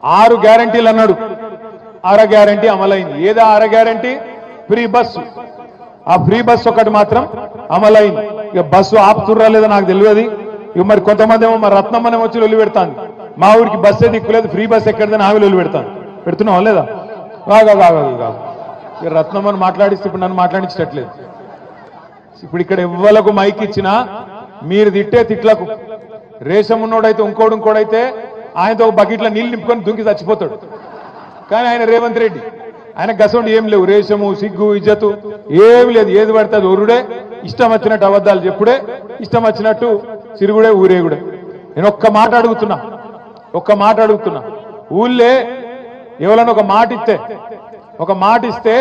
6 గ్యారెంటీలు అన్నాడు. అర గ్యారెంటీ అమలైంది. ఏదా అర గ్యారెంటీ? Free bus. ఆ ఫ్రీ బస్సు ఒకటి మాత్రం అమలైంది. ఇక బస్సు ఆపుతుర్రా లేదా నాకు తెలియదు. ఇక మరి కొంతమంది ఏమో మరి రత్నమ్మనేమో వచ్చి లొల్లి పెడతాను, మా ఊరికి బస్సే దిక్కులేదు, ఫ్రీ బస్ ఎక్కడిదని ఆమె లొల్లి పెడతాను. పెడుతున్నావా లేదా? కాదు ఇక రత్నమ్మని మాట్లాడిస్తే ఇప్పుడు నన్ను మాట్లాడించట్లేదు. ఇప్పుడు ఇక్కడ ఎవ్వలకు మైక్ ఇచ్చినా మీరు తిట్టే తిట్లకు రేషం ఉన్నోడైతే ఇంకోడైతే ఆయనతో ఒక బకెట్లో నీళ్ళు నింపుకొని దుంకి చచ్చిపోతాడు. కానీ ఆయన రేవంత్ రెడ్డి ఆయన గసండి ఏం లేవు, రేషము సిగ్గు ఇజ్జతు ఏమి లేదు. ఏది పడుతుంది ఒరుడే, ఇష్టం వచ్చినట్టు అబద్ధాలు చెప్పుడే, ఇష్టం వచ్చినట్టు సిరుగుడే ఊరేగుడే. నేను ఒక్క మాట అడుగుతున్నా, ఊళ్ళే ఎవరైనా ఒక మాట ఇస్తే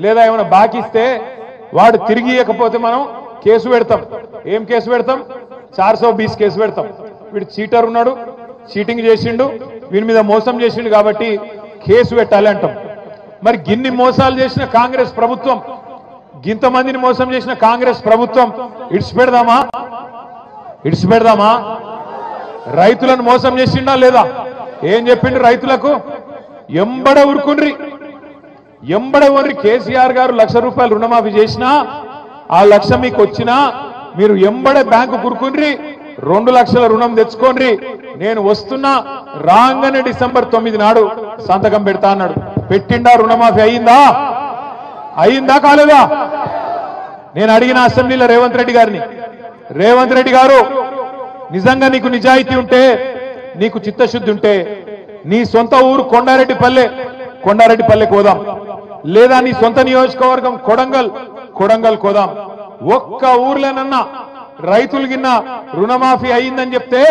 లేదా ఏమైనా బాకిస్తే వాడు తిరిగి ఇవ్వకపోతే మనం కేసు పెడతాం. ఏం కేసు పెడతాం? 420 కేసు పెడతాం. వీడు చీటర్ ఉన్నాడు, చీటింగ్ చేసిండు, వీని మీద మోసం చేసిండు కాబట్టి కేసు పెట్టాలి అంటాం. మరి గిన్ని మోసాలు చేసిన కాంగ్రెస్ ప్రభుత్వం, గింతమందిని మోసం చేసిన కాంగ్రెస్ ప్రభుత్వం ఇడిచిపెడదామా? రైతులను మోసం చేసిండా లేదా? ఏం చెప్పిండు రైతులకు? ఎంబడే ఊరుకుండ్రి. కేసీఆర్ గారు 1,00,000 రూపాయలు రుణమాఫీ చేసినా, ఆ 1,00,000 మీకు వచ్చినా మీరు ఎంబడే బ్యాంకు కురుకుండ్రి, 2 లక్షల రుణం తెచ్చుకోండి, నేను వస్తున్నా, రాగానే డిసెంబర్ 9 నాడు సంతకం పెడతా అన్నాడు. పెట్టిండా? రుణమాఫీ అయిందా కాలేదా? నేను అడిగిన అసెంబ్లీలో రేవంత్ రెడ్డి గారు నిజంగా నీకు నిజాయితీ ఉంటే, నీకు చిత్తశుద్ధి ఉంటే నీ సొంత ఊరు కొండారెడ్డిపల్లె కోదాం, లేదా నీ సొంత నియోజకవర్గం కొడంగల్ కోదాం. ఒక్క ఊర్లోనన్నా రైతులు గిన్న రుణమాఫీ అయిందని చెప్తే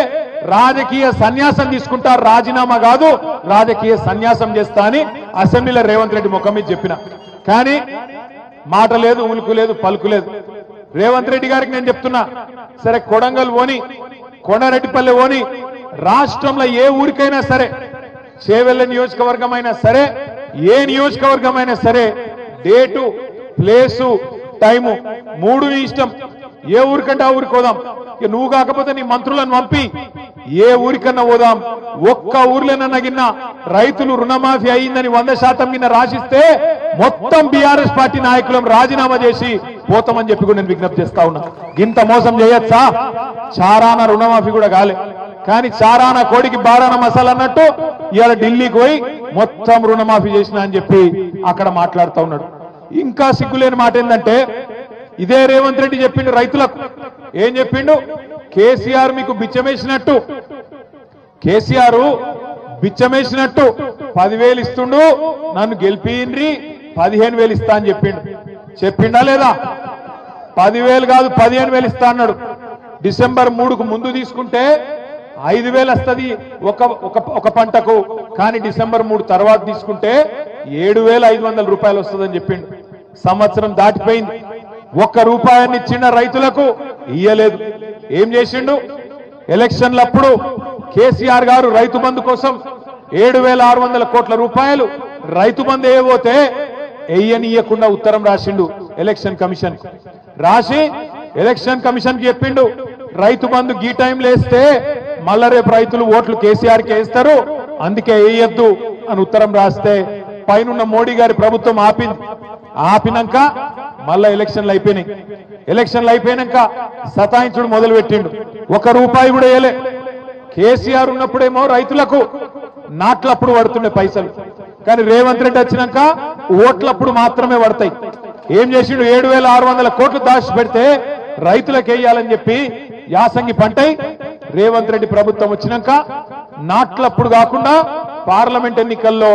రాజకీయ సన్యాసం తీసుకుంటా, రాజీనామా కాదు రాజకీయ సన్యాసం చేస్తా అని అసెంబ్లీలో రేవంత్ రెడ్డి ముఖం మీద చెప్పిన. కానీ మాట లేదు, ఉలుకు లేదు, పలుకు లేదు. రేవంత్ రెడ్డి గారికి నేను చెప్తున్నా, సరే కొడంగల్ ఓని, కొండారెడ్డిపల్లె ఓని, రాష్ట్రంలో ఏ ఊరికైనా సరే, చేవెళ్ల నియోజకవర్గం అయినా సరే, ఏ నియోజకవర్గం అయినా సరే, డేటు, ప్లేసు, టైము 3 నీ ఇష్టం. ఏ ఊరికంటే ఆ ఊరికి పోదాం. ఇక నువ్వు కాకపోతే నీ మంత్రులను పంపి ఏ ఊరికన్నా పోదాం. ఒక్క ఊర్లోనన్నా గిన్న రైతులు రుణమాఫీ అయిందని 100% గిన్న రాసిస్తే మొత్తం బీఆర్ఎస్ పార్టీ నాయకులం రాజీనామా చేసి పోతామని చెప్పి కూడా నేను విజ్ఞప్తి చేస్తా ఉన్నా. గింత మోసం చేయొచ్చా? చారాన రుణమాఫీ కూడా కాలే, కానీ చారాన కోడికి బారాన మసాలా అన్నట్టు ఇవాళ ఢిల్లీకి పోయి మొత్తం రుణమాఫీ చేసినా అని చెప్పి అక్కడ మాట్లాడుతూ ఉన్నాడు. ఇంకా సిగ్గులేని మాట ఏంటంటే, ఇదే రేవంత్ రెడ్డి చెప్పిండు రైతులకు. ఏం చెప్పిండు? కేసీఆర్ మీకు బిచ్చమేసినట్టు 10,000 ఇస్తుండు, నన్ను గెలిపిండ్రి 15,000 ఇస్తా అని చెప్పిండా లేదా? 10,000 కాదు 15,000 ఇస్తా అన్నాడు. డిసెంబర్ 3కు ముందు తీసుకుంటే 5,000 వస్తుంది ఒక పంటకు, కానీ డిసెంబర్ 3 తర్వాత తీసుకుంటే 7,500 రూపాయలు వస్తుందని చెప్పిండు. సంవత్సరం దాటిపోయింది, ₹1 ఇచ్చిన రైతులకు ఇయ్యలేదు. ఏం చేసిండు? ఎలక్షన్లప్పుడు కేసీఆర్ గారు రైతు బంధు కోసం 7,600 కోట్ల రూపాయలు రైతు బంధు వేయబోతే ఇయ్యకుండా ఉత్తరం రాసిండు ఎలక్షన్ కమిషన్. రాసి ఎలక్షన్ కమిషన్ కి చెప్పిండు, రైతు బంధు గీ టైంలో వేస్తే మళ్ళా రేపు రైతులు ఓట్లు కేసీఆర్కి వేస్తారు, అందుకే వేయొద్దు అని ఉత్తరం రాస్తే పైనున్న మోడీ గారి ప్రభుత్వం ఆపినాక మళ్ళా ఎలక్షన్లు అయిపోయినాక సతాయించుడు మొదలు పెట్టిండు. ₹1 కూడా వేయలే. కేసీఆర్ ఉన్నప్పుడేమో రైతులకు నాట్లప్పుడు పడుతుండే పైసలు, కానీ రేవంత్ రెడ్డి వచ్చినాక ఓట్లప్పుడు మాత్రమే పడతాయి. ఏం చేసిండు? 7,600 కోట్లు దాచి పెడితే రైతులకు వేయాలని చెప్పి యాసంగి పంటై రేవంత్ రెడ్డి ప్రభుత్వం వచ్చినాక నాట్లప్పుడు కాకుండా పార్లమెంట్ ఎన్నికల్లో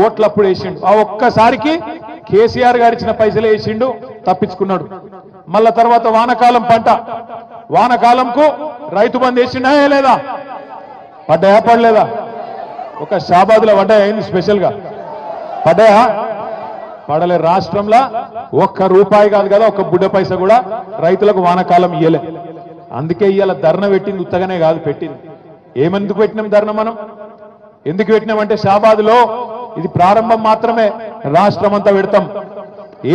ఓట్లప్పుడు వేసిండు. ఆ ఒక్కసారికి కేసీఆర్ గారు ఇచ్చిన పైసలు వేసిండు, తప్పించుకున్నాడు. మళ్ళా తర్వాత వానకాలం పంట, వానకాలంకు రైతు బంధు వేసిండా లేదా? పడలేదా? ఒక షాబాద్లో పడ్డాయి, అయింది స్పెషల్ గా పడ్డాయా? పడలే. రాష్ట్రంలో ₹1 కాదు కదా, ఒక బుడ్డ పైస కూడా రైతులకు వానకాలం ఇయ్యలే. అందుకే ఇవాళ ధర్నా పెట్టింది, ఉత్తగానే కాదు పెట్టింది. ఏమెందుకు పెట్టినాం ధర్నా? మనం ఎందుకు పెట్టినామంటే షాబాద్లో ఇది ప్రారంభం మాత్రమే, రాష్ట్రం అంతా పెడతాం.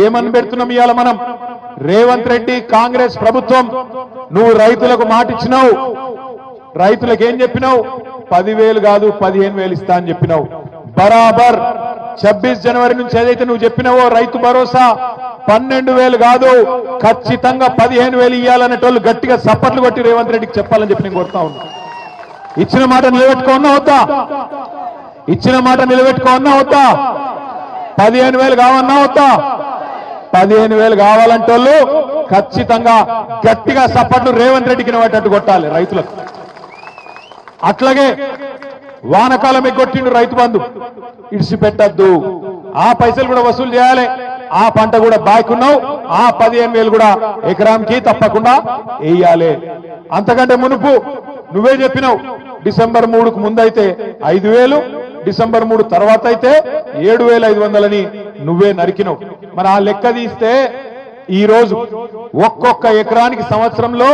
ఏమని పెడుతున్నాం ఇవాళ మనం? రేవంత్ రెడ్డి కాంగ్రెస్ ప్రభుత్వం, నువ్వు రైతులకు మాట ఇచ్చినావు, రైతులకు ఏం చెప్పినావు? 10,000 కాదు 15,000 ఇస్తా అని చెప్పినావు. బరాబర్ 26 జనవరి నుంచి ఏదైతే నువ్వు చెప్పినావో రైతు భరోసా 12,000 కాదు ఖచ్చితంగా 15,000 ఇవ్వాలనేటోళ్ళు గట్టిగా సప్పట్లు కొట్టి రేవంత్ రెడ్డికి చెప్పాలని చెప్పి నేను కోరుతా ఉన్నా. ఇచ్చిన మాట నిలబెట్టుకోన్నా వద్దా? ఇచ్చిన మాట నిలబెట్టుకోన్నా వద్దా? 15,000 కావన్నా వద్దా? 15,000 కావాలంటోళ్ళు ఖచ్చితంగా గట్టిగా సప్పట్లు రేవంత్ రెడ్డికి నిలబెట్టట్టు కొట్టాలి రైతులకు. అట్లాగే వానకాలం ఎగ్గొట్టిండు రైతు బంధు ఇడిచిపెట్టద్దు, ఆ పైసలు కూడా వసూలు చేయాలి. ఆ పంట కూడా బాకున్నావు, ఆ 15,000 కూడా ఎకరానికి తప్పకుండా వేయాలి. అంతకంటే మునుపు నువ్వే చెప్పినావు డిసెంబర్ 3కు ముందైతే 5,000, డిసెంబర్ 3 తర్వాత అయితే 7,500 నువ్వే నరికినావు. మరి ఆ లెక్క తీస్తే ఈ రోజు ఒక్కొక్క ఎకరానికి సంవత్సరంలో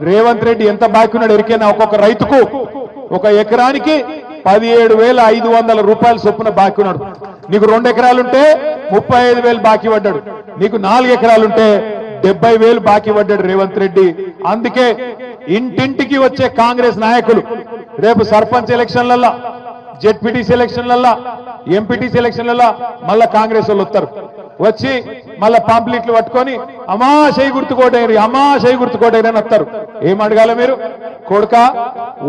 రేవంత్ రెడ్డి ఎంత బాకున్నాడు ఎరికైనా? ఒక్కొక్క రైతుకు ఒక ఎకరానికి 17,500 రూపాయలు చొప్పున బాకీ ఉన్నాడు. నీకు 2 ఎకరాలుంటే 35,000 బాకీ పడ్డాడు, నీకు 4 ఎకరాలుంటే 70,000 బాకీ పడ్డాడు రేవంత్ రెడ్డి. అందుకే ఇంటింటికి వచ్చే కాంగ్రెస్ నాయకులు రేపు సర్పంచ్ ఎలక్షన్లల్లా, జెడ్పీటీసీ ఎలక్షన్లల్లా, ఎంపీటీసీ ఎలక్షన్లల్లా మళ్ళా కాంగ్రెస్ వాళ్ళు వస్తారు. వచ్చి మళ్ళా పాంప్లెట్లు పట్టుకొని అమ్మా చేయి గుర్తుకోటేరి, అమ్మా చేయి గుర్తుకోటేరి అని వస్తారు. ఏం అడగాల మీరు? కొడుక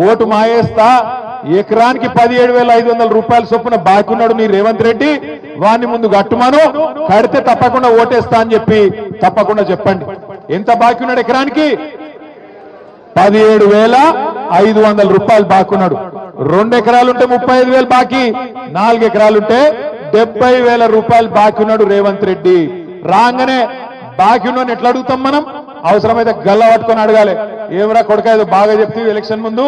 ఓటు మాయేస్తా, ఎకరానికి 17,500 రూపాయల చొప్పున బాకున్నాడు నీ రేవంత్ రెడ్డి, వాడిని ముందు కట్టుమాను, కడితే తప్పకుండా ఓటేస్తా అని చెప్పి తప్పకుండా చెప్పండి. ఎంత బాకీ ఉన్నాడు ఎకరానికి? 17,500 రూపాయలు బాకున్నాడు. 2 ఎకరాలుంటే 35,000 బాకీ, 4 ఎకరాలుంటే 70,000 రూపాయలు బాకీ ఉన్నాడు రేవంత్ రెడ్డి. రాగానే బాకీ ఉన్నాను ఎట్లా అడుగుతాం మనం? అవసరమైతే గల్ల పట్టుకొని అడగాలి. ఏమరా కొడుక ఏదో బాగా చెప్తీవి ఎలక్షన్ ముందు,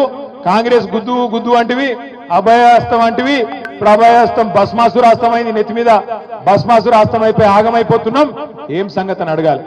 కాంగ్రెస్ గుద్దు గుద్దు అంటివి, అభయాస్తం అంటివి, ఇప్పుడు అభయాస్తం భస్మాసురాస్తం అయింది, నెత్తి మీద భస్మాసురాస్తం అయిపోయి ఆగమైపోతున్నాం, ఏం సంగతి అని అడగాలి.